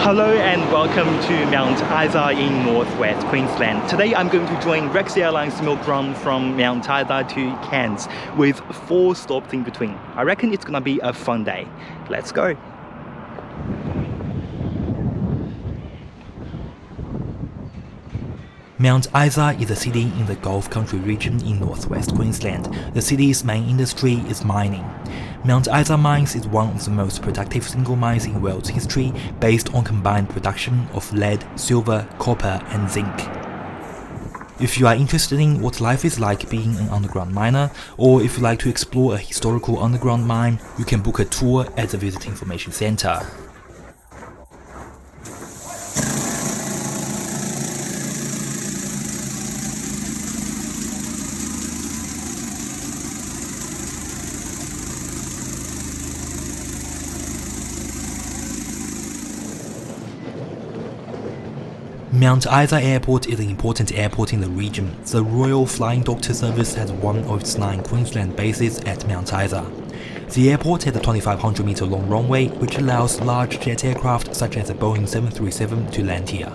Hello and welcome to Mount Isa in northwest Queensland. Today I'm going to join Rex Airlines milk run from Mount Isa to Cairns with 4 stops in between. I reckon it's gonna be a fun day. Let's go. Mount Isa is a city in the Gulf Country region in northwest Queensland. The city's main industry is mining. Mount Isa Mines is one of the most productive single mines in world's history, based on combined production of lead, silver, copper and zinc. If you are interested in what life is like being an underground miner, or if you like to explore a historical underground mine, you can book a tour at the Visitor Information Centre. Mount Isa Airport is an important airport in the region. The Royal Flying Doctor Service has one of its 9 Queensland bases at Mount Isa. The airport has a 2,500 metre long runway, which allows large jet aircraft such as the Boeing 737 to land here.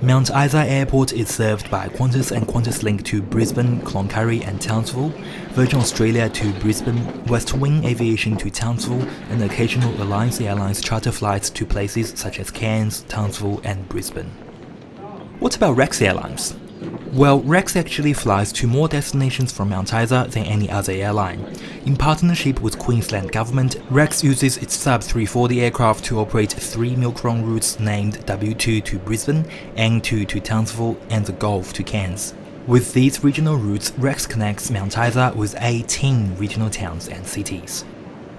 Mount Isa Airport is served by Qantas and Qantas Link to Brisbane, Cloncurry and Townsville, Virgin Australia to Brisbane, West Wing Aviation to Townsville, and occasional Airlines Airlines charter flights to places such as Cairns, Townsville and Brisbane. What about Rex Airlines? Well, Rex actually flies to more destinations from Mount Isa than any other airline. In partnership with Queensland Government, Rex uses its Saab 340 aircraft to operate 3 milk run routes named W2 to Brisbane, N2 to Townsville and the Gulf to Cairns. With these regional routes, Rex connects Mount Isa with 18 regional towns and cities.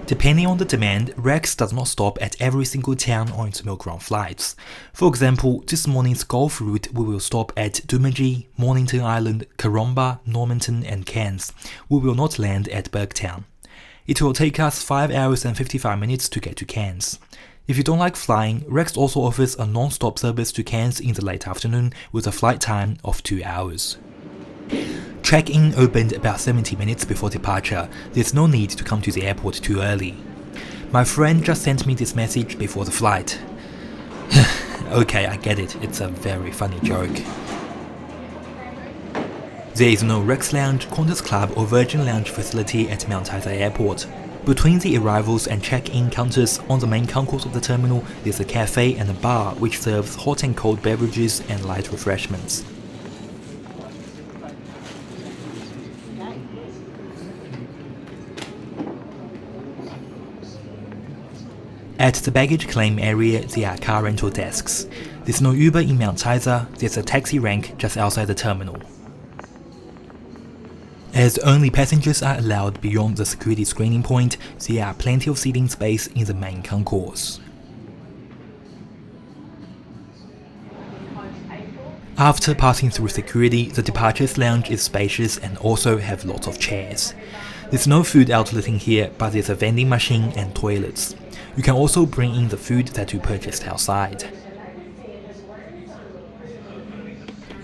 Depending on the demand, Rex does not stop at every single town on its milk run flights. For example, this morning's Gulf route we will stop at Doomadgee, Mornington Island, Karumba, Normanton and Cairns. We will not land at Burgtown. It will take us 5 hours and 55 minutes to get to Cairns. If you don't like flying, Rex also offers a non-stop service to Cairns in the late afternoon with a flight time of 2 hours. Check-in opened about 70 minutes before departure. There's no need to come to the airport too early. My friend just sent me this message before the flight. Okay, I get it, it's a very funny joke. There is no Rex Lounge, Qantas Club or Virgin Lounge facility at Mount Isa Airport. Between the arrivals and check-in counters on the main concourse of the terminal, there's a cafe and a bar which serves hot and cold beverages and light refreshments. At the baggage claim area, there are car rental desks. There's no Uber in Mount Isa, there's a taxi rank just outside the terminal. As only passengers are allowed beyond the security screening point, there are plenty of seating space in the main concourse. After passing through security, the departures lounge is spacious and also have lots of chairs. There's no food outlet in here, but there's a vending machine and toilets. You can also bring in the food that you purchased outside.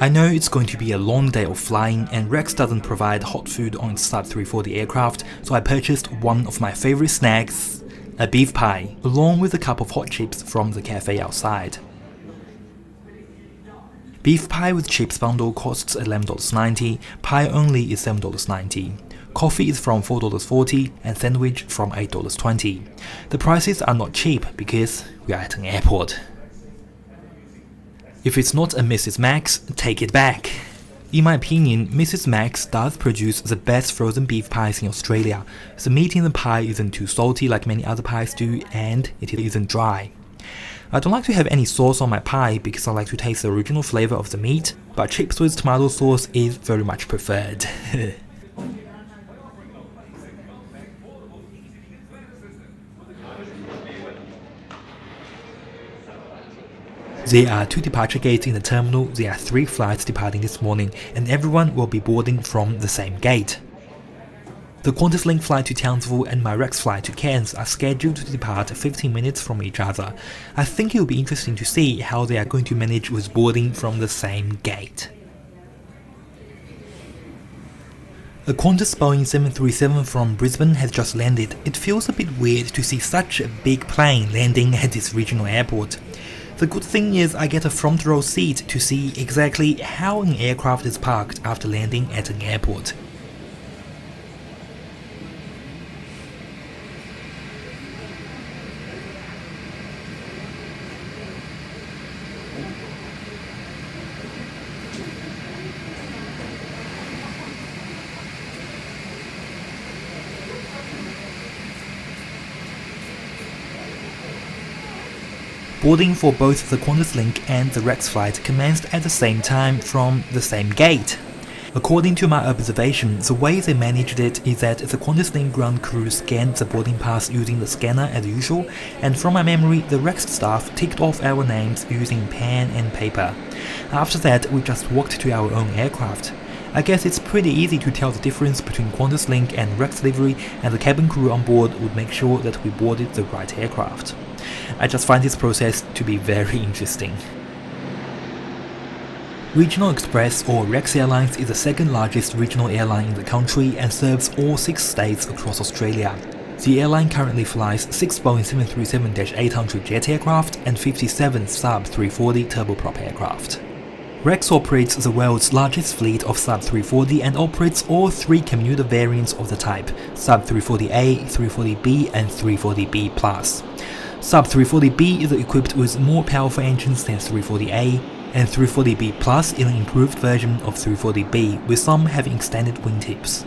I know it's going to be a long day of flying and Rex doesn't provide hot food on its Saab 340 aircraft, so I purchased one of my favorite snacks, a beef pie, along with a cup of hot chips from the cafe outside. Beef pie with chips bundle costs $11.90, pie only is $7.90. Coffee is from $4.40 and sandwich from $8.20. The prices are not cheap because we are at an airport. If it's not a Mrs. Max, take it back. In my opinion, Mrs. Max does produce the best frozen beef pies in Australia. The meat in the pie isn't too salty like many other pies do, and it isn't dry. I don't like to have any sauce on my pie because I like to taste the original flavour of the meat, but chips with tomato sauce is very much preferred. There are 2 departure gates in the terminal, there are 3 flights departing this morning, and everyone will be boarding from the same gate. The Qantas Link flight to Townsville and my Rex flight to Cairns are scheduled to depart 15 minutes from each other. I think it will be interesting to see how they are going to manage with boarding from the same gate. A Qantas Boeing 737 from Brisbane has just landed. It feels a bit weird to see such a big plane landing at this regional airport. The good thing is I get a front row seat to see exactly how an aircraft is parked after landing at an airport. Boarding for both the Qantas Link and the Rex flight commenced at the same time from the same gate. According to my observation, the way they managed it is that the Qantas Link ground crew scanned the boarding pass using the scanner as usual, and from my memory, the Rex staff ticked off our names using pen and paper. After that, we just walked to our own aircraft. I guess it's pretty easy to tell the difference between Qantas Link and Rex livery, and the cabin crew on board would make sure that we boarded the right aircraft. I just find this process to be very interesting. Regional Express or Rex Airlines is the second largest regional airline in the country and serves all 6 states across Australia. The airline currently flies 6 Boeing 737-800 jet aircraft and 57 Saab 340 turboprop aircraft. Rex operates the world's largest fleet of Saab 340 and operates all 3 commuter variants of the type, Saab 340A, 340B and 340B+. Saab 340B is equipped with more powerful engines than 340A, and 340B Plus is an improved version of 340B, with some having extended wingtips.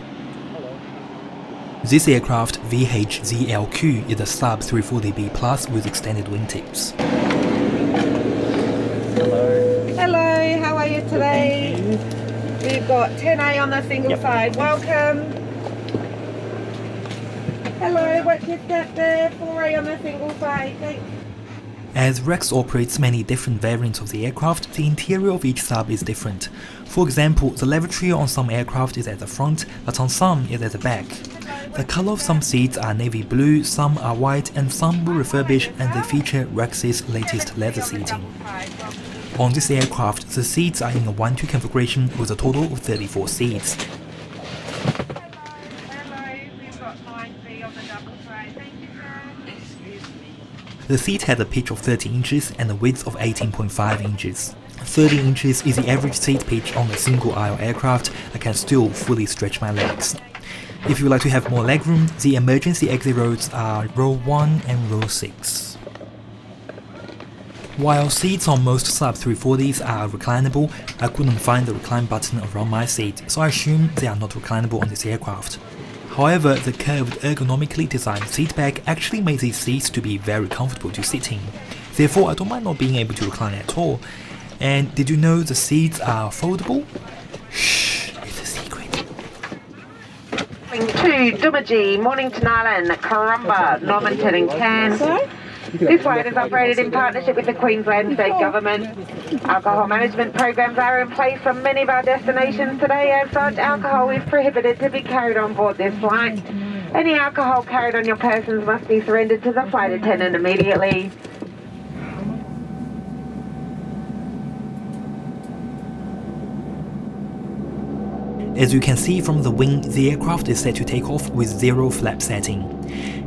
This aircraft, VH-ZLQ, is a Saab 340B Plus with extended wingtips. Hello, how are you today? We've got 10A on the single side. Welcome. Hello, what kids got there? 4A on the single side. Thanks. As Rex operates many different variants of the aircraft, the interior of each Saab is different. For example, the lavatory on some aircraft is at the front, but on some is at the back. The color of some seats are navy blue, some are white, and some were refurbished and they feature Rex's latest leather seating. On this aircraft, the seats are in a 1-2 configuration with a total of 34 seats. The seat had a pitch of 30 inches and a width of 18.5 inches. 30 inches is the average seat pitch on a single-aisle aircraft. I can still fully stretch my legs. If you would like to have more legroom, the emergency exit rows are row 1 and row 6. While seats on most Saab 340s are reclinable, I couldn't find the recline button around my seat, so I assume they are not reclinable on this aircraft. However, the curved ergonomically designed seatback actually made these seats to be very comfortable to sit in. Therefore, I don't mind not being able to recline at all. And did you know the seats are foldable? Shh, it's a secret. To Doomadgee, Mornington Island, Karumba, Normanton and Cairns. This flight is operated in partnership with the Queensland Government. Alcohol management programs are in place from many of our destinations today. As such, alcohol is prohibited to be carried on board this flight. Any alcohol carried on your persons must be surrendered to the flight attendant immediately. As you can see from the wing, the aircraft is set to take off with 0 flap setting.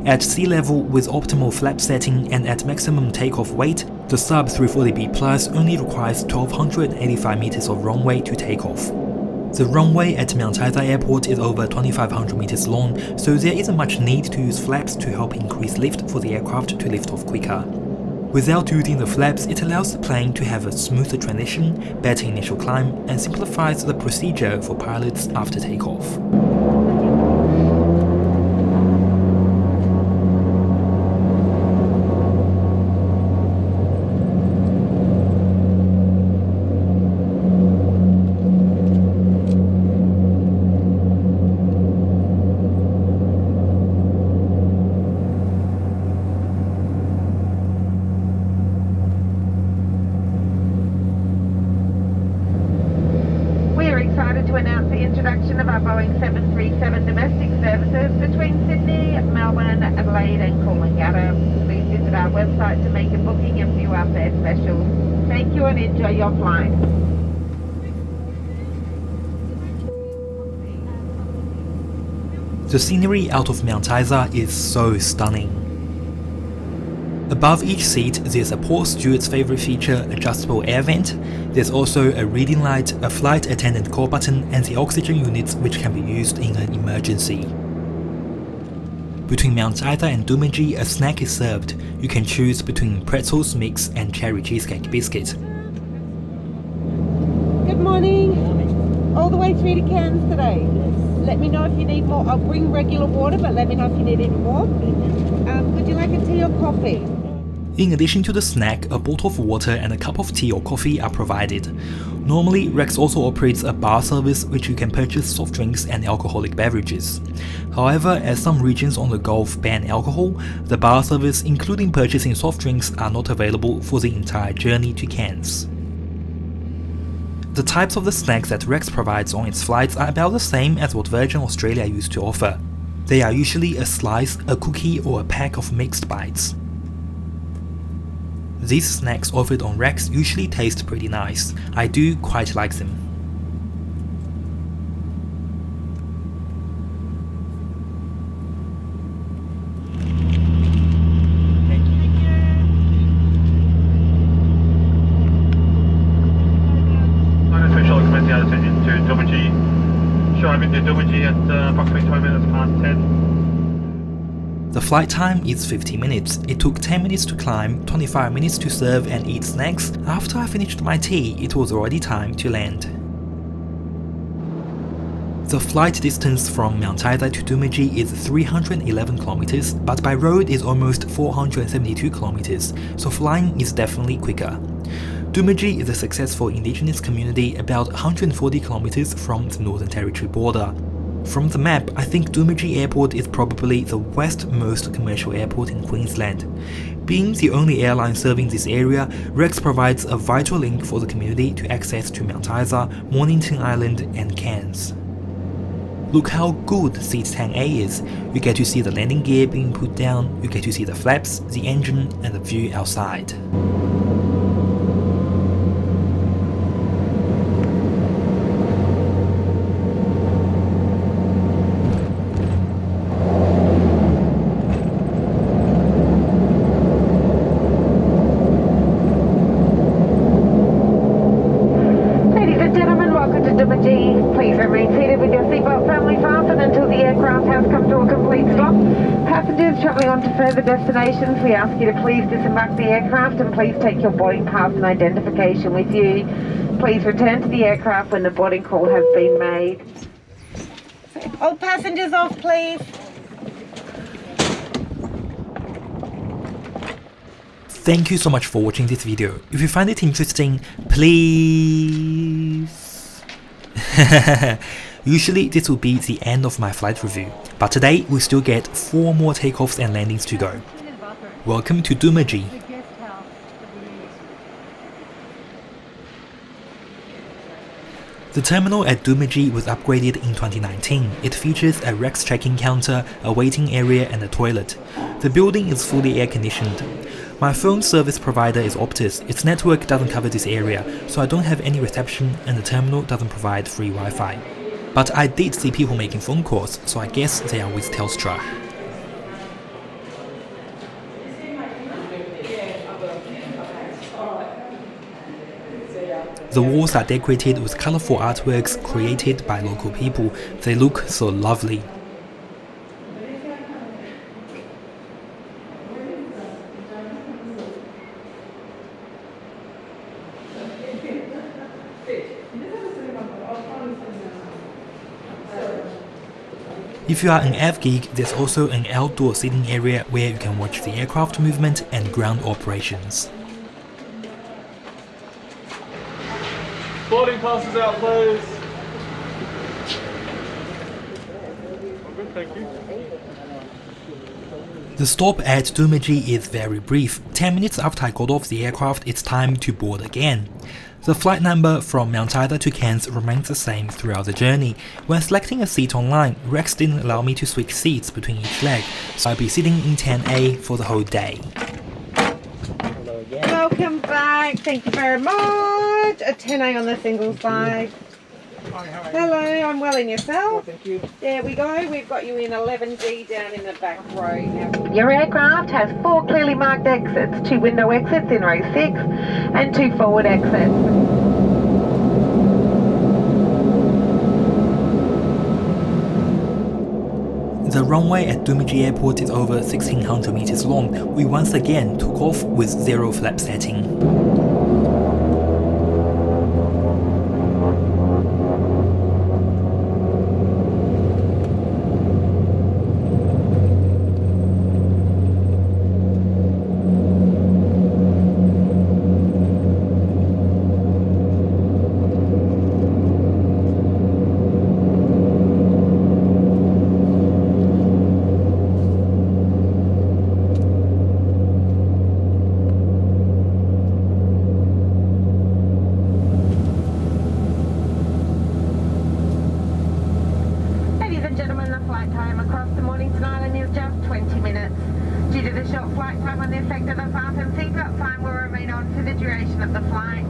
At sea level with optimal flap setting and at maximum takeoff weight, the Saab 340B Plus only requires 1285 meters of runway to take off. The runway at Mount Isa Airport is over 2500 meters long, so there isn't much need to use flaps to help increase lift for the aircraft to lift off quicker. Without using the flaps, it allows the plane to have a smoother transition, better initial climb, and simplifies the procedure for pilots after takeoff. To announce the introduction of our Boeing 737 domestic services between Sydney, Melbourne, Adelaide and Coolangatta. Please visit our website to make a booking and view our fare specials. Thank you and enjoy your flight. The scenery out of Mount Isa is so stunning. Above each seat, there's a port steward's favourite feature, adjustable air vent. There's also a reading light, a flight attendant call button, and the oxygen units which can be used in an emergency. Between Mount Isa and Doomadgee, a snack is served. You can choose between pretzels mix and cherry cheesecake biscuit. Good morning. All the way through to Cairns today. Let me know if you need more. I'll bring regular water, but let me know if you need any more. Would you like a tea or coffee? In addition to the snack, a bottle of water and a cup of tea or coffee are provided. Normally, Rex also operates a bar service which you can purchase soft drinks and alcoholic beverages. However, as some regions on the Gulf ban alcohol, the bar service, including purchasing soft drinks, are not available for the entire journey to Cairns. The types of the snacks that Rex provides on its flights are about the same as what Virgin Australia used to offer. They are usually a slice, a cookie, or a pack of mixed bites. These snacks offered on Rex usually taste pretty nice. I do quite like them. Unofficial commencing our descent to Doomadgee. Arriving to Doomadgee at approximately 20 minutes past 10. The flight time is 50 minutes. It took 10 minutes to climb, 25 minutes to serve and eat snacks. After I finished my tea, it was already time to land. The flight distance from Mount Isa to Doomadgee is 311 kilometers, but by road is almost 472 kilometers, so flying is definitely quicker. Doomadgee is a successful indigenous community about 140 kilometers from the Northern Territory border. From the map, I think Doomadgee Airport is probably the westmost commercial airport in Queensland. Being the only airline serving this area, Rex provides a vital link for the community to access to Mount Isa, Mornington Island and Cairns. Look how good Seat 10A is. You get to see the landing gear being put down, you get to see the flaps, the engine and the view outside. Please remain seated with your seatbelt firmly fastened until the aircraft has come to a complete stop. Passengers travelling on to further destinations, we ask you to please disembark the aircraft and please take your boarding pass and identification with you. Please return to the aircraft when the boarding call has been made. All passengers off, please. Thank you so much for watching this video. If you find it interesting, please... Usually this will be the end of my flight review, but today we still get 4 more takeoffs and landings to go. Welcome to Doomadgee. The terminal at Doomadgee was upgraded in 2019. It features a Rex check-in counter, a waiting area and a toilet. The building is fully air-conditioned. My phone service provider is Optus. Its network doesn't cover this area, so I don't have any reception and the terminal doesn't provide free Wi-Fi. But I did see people making phone calls, so I guess they are with Telstra. The walls are decorated with colourful artworks created by local people. They look so lovely. If you are an av geek, there's also an outdoor seating area where you can watch the aircraft movement and ground operations. Boarding passes out, please. I'm good, thank you. The stop at Doomadgee is very brief. 10 minutes after I got off the aircraft, it's time to board again. The flight number from Mount Isa to Cairns remains the same throughout the journey. When selecting a seat online, Rex didn't allow me to switch seats between each leg, so I'll be sitting in 10A for the whole day. Welcome back. Thank you very much. A 10A on the single side. Hello, I'm well, and yourself? Thank you. There we go. We've got you in 11G down in the back row now. Your aircraft has 4 clearly marked exits, 2 window exits in row 6 and 2 forward exits. The runway at Doomadgee Airport is over 1600 meters long. We once again took off with 0 flap setting. Time across the Mornington Island is just 20 minutes. Due to the short flight time on the effect of the fasten seatbelt sign will remain on for the duration of the flight.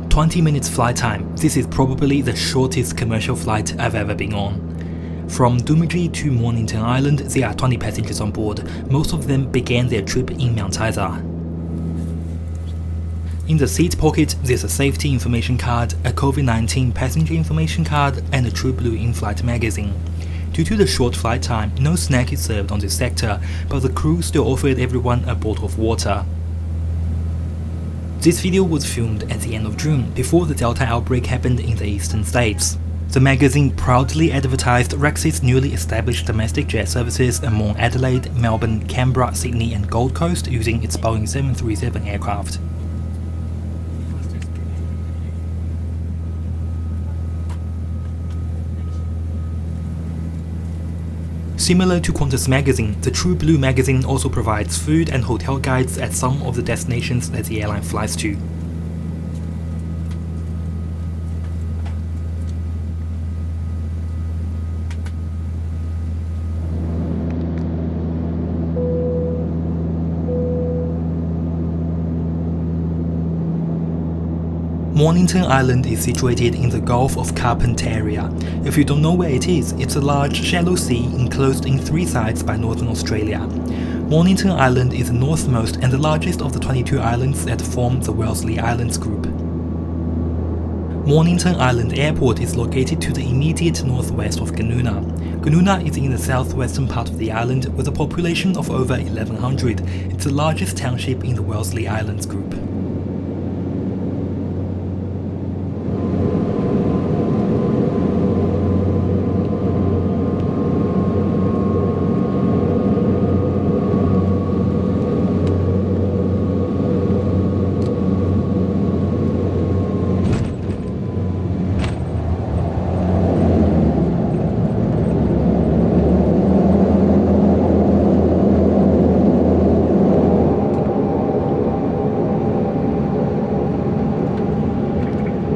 20 minutes flight time. This is probably the shortest commercial flight I've ever been on. From Doomadgee to Mornington Island, there are 20 passengers on board. Most of them began their trip in Mount Isa. In the seat pocket, there's a safety information card, a COVID-19 passenger information card, and a True Blue in-flight magazine. Due to the short flight time, no snack is served on this sector, but the crew still offered everyone a bottle of water. This video was filmed at the end of June, before the Delta outbreak happened in the eastern states. The magazine proudly advertised Rex's newly established domestic jet services among Adelaide, Melbourne, Canberra, Sydney and Gold Coast using its Boeing 737 aircraft. Similar to Qantas magazine, the True Blue magazine also provides food and hotel guides at some of the destinations that the airline flies to. Mornington Island is situated in the Gulf of Carpentaria. If you don't know where it is, it's a large, shallow sea enclosed in 3 sides by northern Australia. Mornington Island is the northmost and the largest of the 22 islands that form the Wellesley Islands group. Mornington Island Airport is located to the immediate northwest of Goonoo. Goonoo is in the southwestern part of the island with a population of over 1100. It's the largest township in the Wellesley Islands group.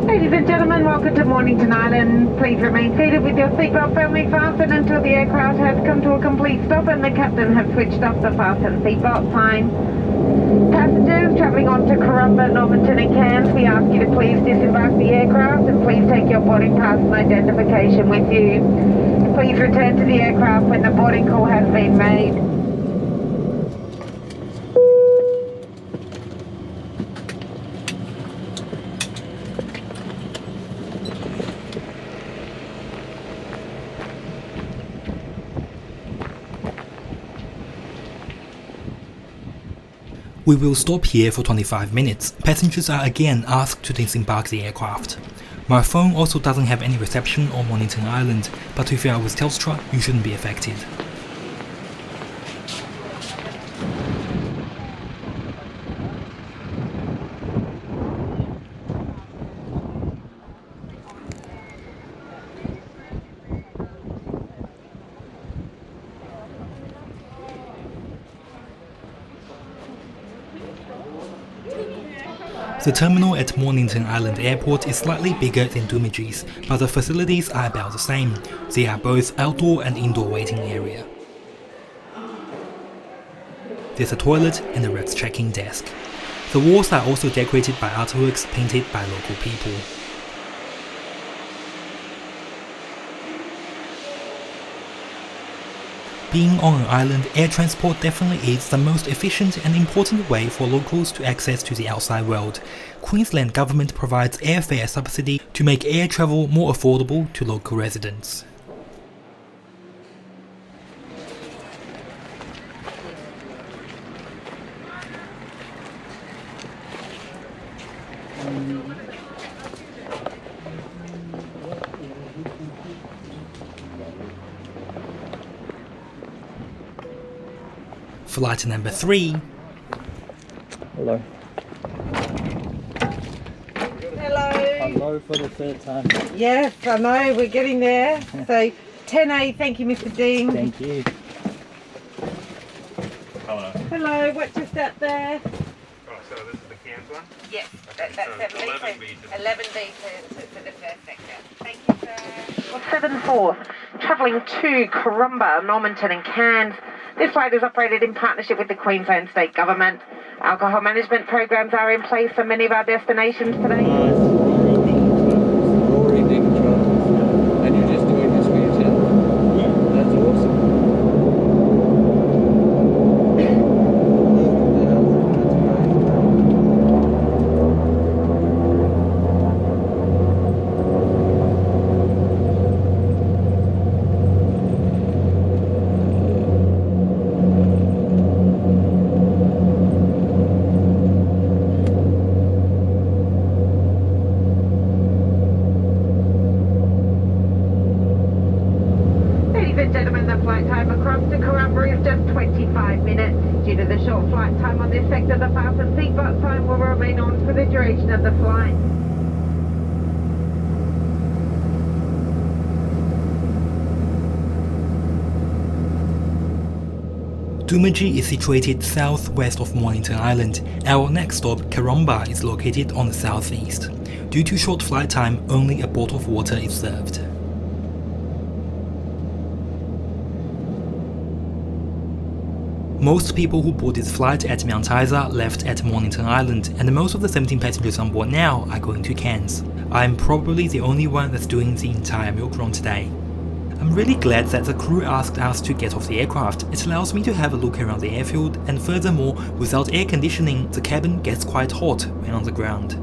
Ladies and gentlemen, welcome to Mornington Island. Please remain seated with your seatbelt firmly fastened until the aircraft has come to a complete stop and the captain has switched off the fasten seatbelt sign. Passengers travelling on to Karumba, Normanton and Cairns, we ask you to please disembark the aircraft and please take your boarding pass and identification with you. Please return to the aircraft when the boarding call has been made. We will stop here for 25 minutes. Passengers are again asked to disembark the aircraft. My phone also doesn't have any reception on Mornington Island, but if you are with Telstra, you shouldn't be affected. The terminal at Mornington Island Airport is slightly bigger than Doomadgee's, but the facilities are about the same. They are both outdoor and indoor waiting area. There's a toilet and a Rex check-in desk. The walls are also decorated by artworks painted by local people. Being on an island, air transport definitely is the most efficient and important way for locals to access to the outside world. Queensland Government provides airfare subsidy to make air travel more affordable to local residents. Flight number 3. Hello. Hello. Hello for the third time. Yes, I know, we're getting there. So 10A, thank you, Mr. Dean. Thank you. Hello. Hello, what's just out there? Oh, so this is the Cairns one? Yes, that's so 11B 11B to the first sector. Thank you, sir. 7-4, travelling to Karumba, Normanton and Cairns. This flight is operated in partnership with the Queensland State Government. Alcohol management programs are in place for many of our destinations today. Already taking charges. And you're just doing this for yourself? Yeah. That's awesome. Flight time across to Karumba is just 25 minutes. Due to the short flight time on this sector, the fasten seatbelt sign will remain on for the duration of the flight. Doomadgee is situated southwest of Mornington Island. Our next stop, Karumba, is located on the southeast. Due to short flight time, only a bottle of water is served. Most people who board this flight at Mount Isa left at Mornington Island, and most of the 17 passengers on board now are going to Cairns. I'm probably the only one that's doing the entire milk run today. I'm really glad that the crew asked us to get off the aircraft. It allows me to have a look around the airfield, and furthermore, without air conditioning, the cabin gets quite hot when on the ground.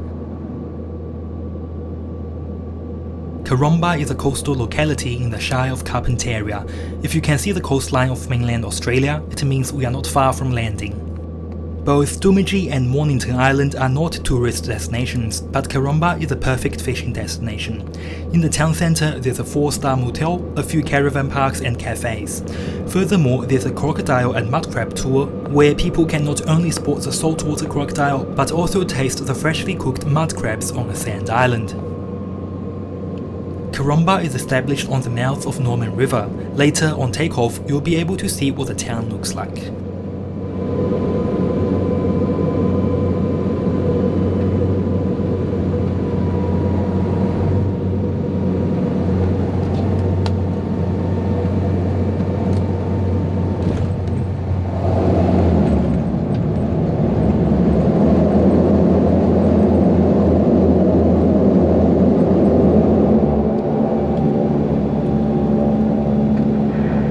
Karumba is a coastal locality in the Shire of Carpentaria. If you can see the coastline of mainland Australia, it means we are not far from landing. Both Doomadgee and Mornington Island are not tourist destinations, but Karumba is a perfect fishing destination. In the town centre, there's a 4-star motel, a few caravan parks and cafes. Furthermore, there's a crocodile and mud crab tour, where people can not only spot the saltwater crocodile, but also taste the freshly cooked mud crabs on a sand island. Karumba is established on the mouth of Norman River. Later, on takeoff, you'll be able to see what the town looks like.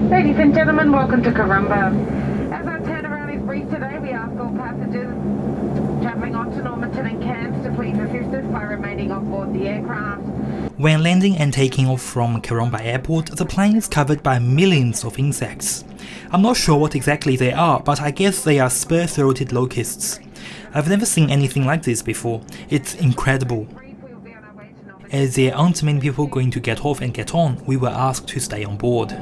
Ladies and gentlemen, welcome to Karumba. As our turnaround is brief today, we ask all passengers travelling on to Normanton and Cairns to please assist us by remaining on board the aircraft. When landing and taking off from Karumba Airport, the plane is covered by millions of insects. I'm not sure what exactly they are, but I guess they are spur-throated locusts. I've never seen anything like this before. It's incredible. As there aren't many people going to get off and get on, we were asked to stay on board.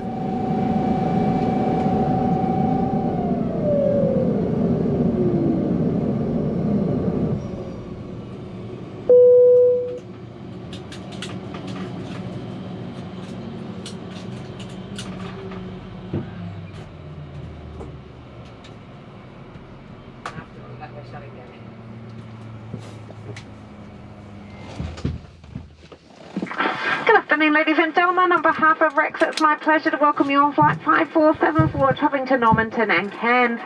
Good afternoon, ladies and gentlemen. On behalf of Rex, it's my pleasure to welcome you on Flight 5474 travelling to Normanton and Cairns.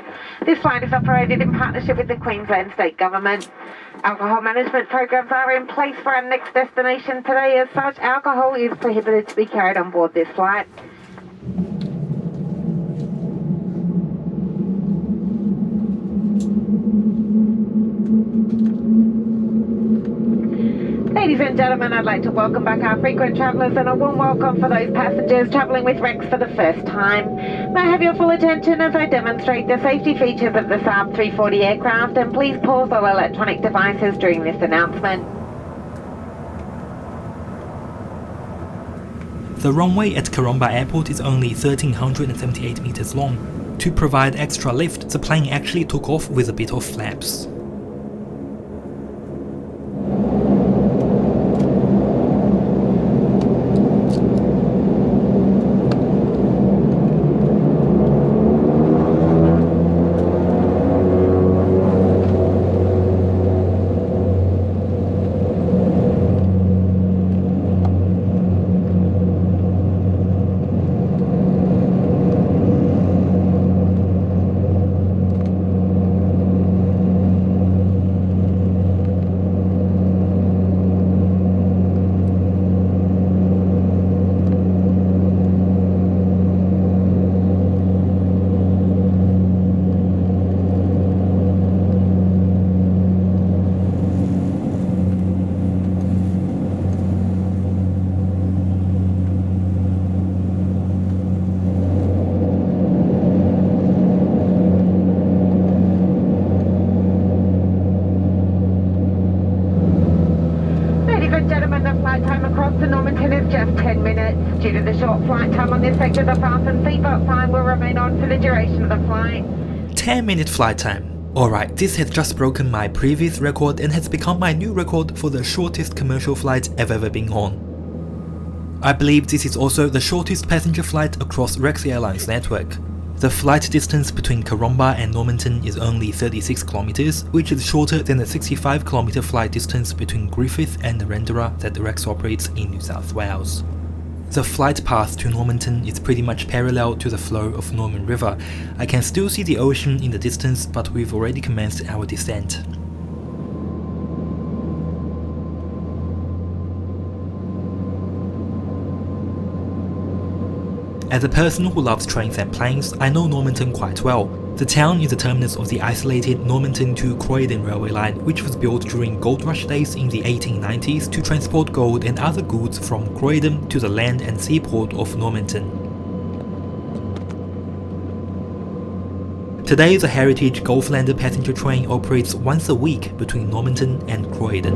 This flight is operated in partnership with the Queensland State Government. Alcohol management programs are in place for our next destination today. As such, alcohol is prohibited to be carried on board this flight. Ladies and gentlemen, I'd like to welcome back our frequent travellers and a warm welcome for those passengers travelling with Rex for the first time. May I have your full attention as I demonstrate the safety features of the Saab 340 aircraft, and please pause all electronic devices during this announcement. The runway at Karumba Airport is only 1,378 meters long. To provide extra lift, the plane actually took off with a bit of flaps. Flight time across to Normanton is just 10 minutes. Due to the short flight time on this sector, the fasten seatbelt sign will remain on for the duration of the flight. 10-minute flight time. Alright, this has just broken my previous record and has become my new record for the shortest commercial flight I've ever been on. I believe this is also the shortest passenger flight across Rex Airlines network. The flight distance between Karumba and Normanton is only 36 kilometers, which is shorter than the 65-kilometer flight distance between Griffith and Narendra that Rex operates in New South Wales. The flight path to Normanton is pretty much parallel to the flow of Norman River. I can still see the ocean in the distance, but we've already commenced our descent. As a person who loves trains and planes, I know Normanton quite well. The town is the terminus of the isolated Normanton to Croydon railway line, which was built during gold rush days in the 1890s to transport gold and other goods from Croydon to the land and seaport of Normanton. Today, the Heritage Gulflander passenger train operates once a week between Normanton and Croydon.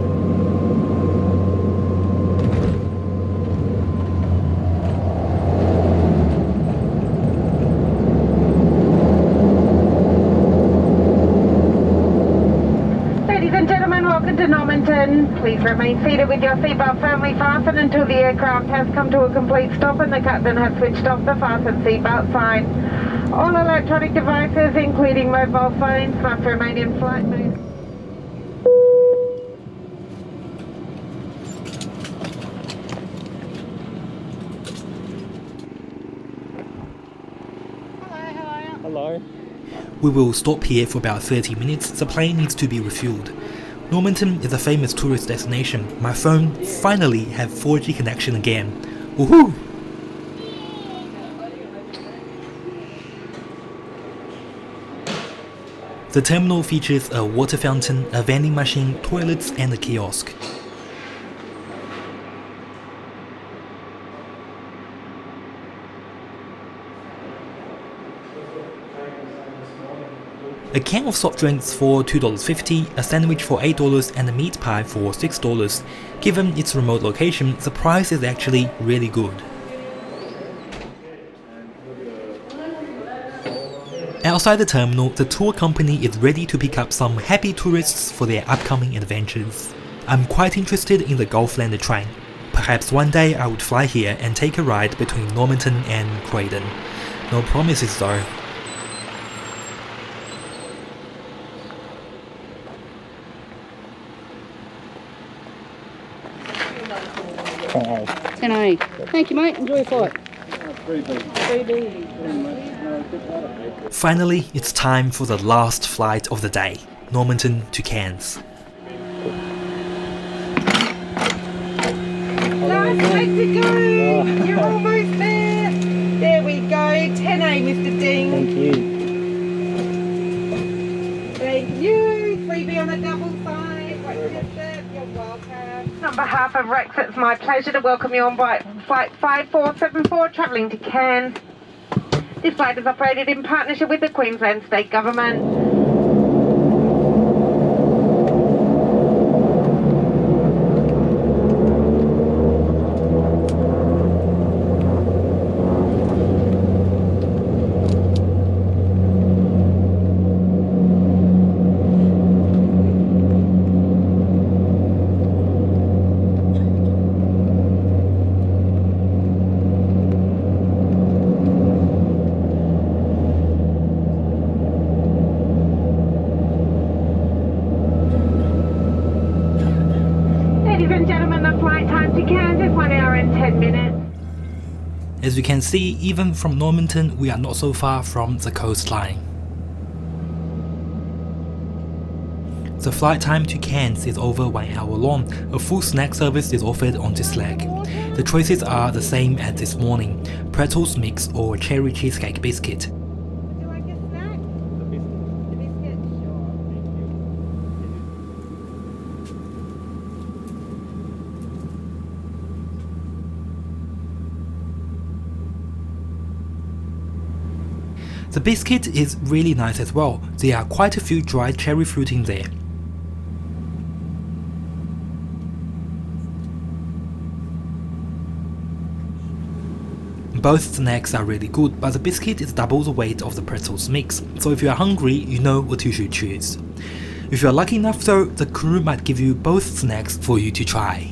To Normanton. Please remain seated with your seatbelt firmly fastened until the aircraft has come to a complete stop and the captain has switched off the fasten seatbelt sign. All electronic devices, including mobile phones, must remain in flight mode. Hello. We will stop here for about 30 minutes. The plane needs to be refueled. Normanton is a famous tourist destination. My phone finally have 4G connection again. Woohoo! The terminal features a water fountain, a vending machine, toilets and a kiosk. A can of soft drinks for $2.50, a sandwich for $8 and a meat pie for $6. Given its remote location, the price is actually really good. Outside the terminal, the tour company is ready to pick up some happy tourists for their upcoming adventures. I'm quite interested in the Gulflander train. Perhaps one day I would fly here and take a ride between Normanton and Croydon. No promises though. Oh. 10A. Thank you, mate. Enjoy your flight. Finally, it's time for the last flight of the day, Normanton to Cairns. Last leg to go! You're almost there! There we go, 10A, Mr. Ding. Thank you. Thank you. Freebie on the double side. What is it? You're welcome. On behalf of Rex, it's my pleasure to welcome you on flight 5474 travelling to Cairns. This flight is operated in partnership with the Queensland State Government. Ladies and gentlemen, the flight time to Cairns is 1 hour and 10 minutes. As you can see, even from Normanton, we are not so far from the coastline. The flight time to Cairns is over 1 hour long. A full snack service is offered on this leg. The choices are the same as this morning: pretzels mix or cherry cheesecake biscuit. Would you like a snack? A biscuit? Sure. The biscuit is really nice as well. There are quite a few dried cherry fruit in there. Both snacks are really good, but the biscuit is double the weight of the pretzels mix, so if you are hungry, you know what you should choose. If you are lucky enough though, the crew might give you both snacks for you to try.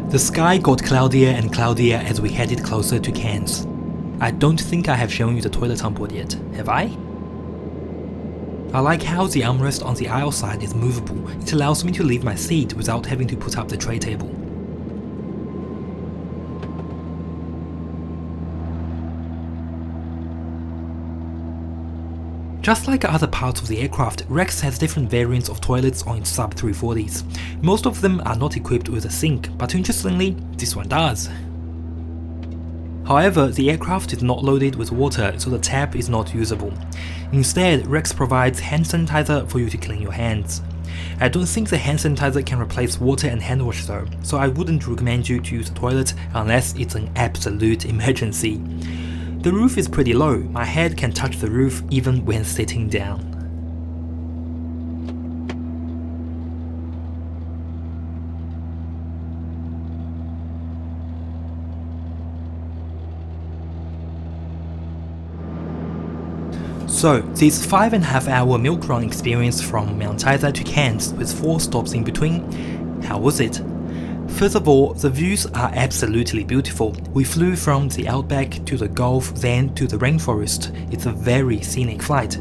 The sky got cloudier and cloudier as we headed closer to Cairns. I don't think I have shown you the toilet on board yet, have I? I like how the armrest on the aisle side is movable. It allows me to leave my seat without having to put up the tray table. Just like other parts of the aircraft, Rex has different variants of toilets on its sub 340s. Most of them are not equipped with a sink, but interestingly, this one does. However, the aircraft is not loaded with water, so the tap is not usable. Instead, Rex provides hand sanitizer for you to clean your hands. I don't think the hand sanitizer can replace water and hand wash though, so I wouldn't recommend you to use the toilet unless it's an absolute emergency. The roof is pretty low, my head can touch the roof even when sitting down. So, this 5.5 hour milk run experience from Mount Isa to Cairns with 4 stops in between, how was it? First of all, the views are absolutely beautiful. We flew from the outback to the Gulf, then to the rainforest. It's a very scenic flight.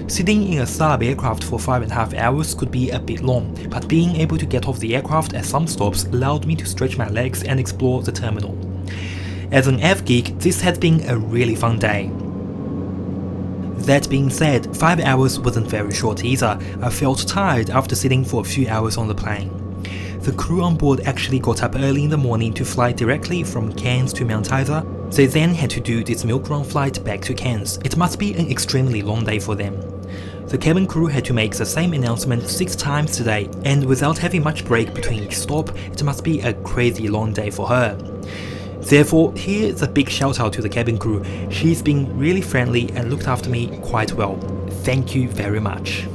Sitting in a Saab aircraft for 5.5 hours could be a bit long, but being able to get off the aircraft at some stops allowed me to stretch my legs and explore the terminal. As an F geek, this has been a really fun day. That being said, 5 hours wasn't very short either. I felt tired after sitting for a few hours on the plane. The crew on board actually got up early in the morning to fly directly from Cairns to Mount Isa. They then had to do this milk run flight back to Cairns. It must be an extremely long day for them. The cabin crew had to make the same announcement 6 times today, and without having much break between each stop, it must be a crazy long day for her. Therefore, here's a big shout out to the cabin crew. She's been really friendly and looked after me quite well. Thank you very much.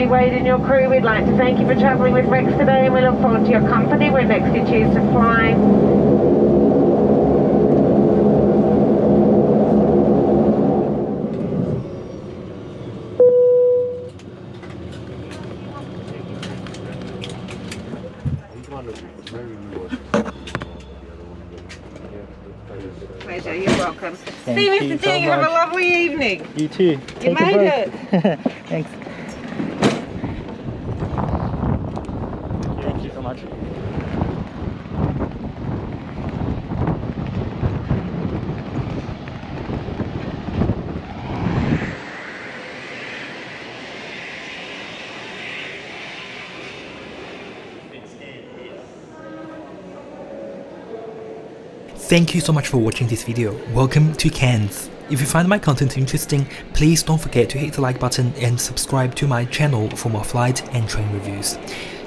Wade and your crew, we'd like to thank you for travelling with Rex today, and we look forward to your company when next you choose to fly. Pleasure, you're welcome. Thank See you, you Mr. so G, have a much. lovely evening. You too. Take a made break. it. Thanks. Thank you so much. Thank you so much for watching this video. Welcome to Cairns. If you find my content interesting, please don't forget to hit the like button and subscribe to my channel for more flight and train reviews.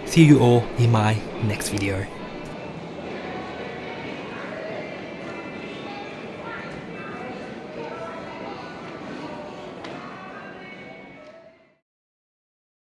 See you all in my next video.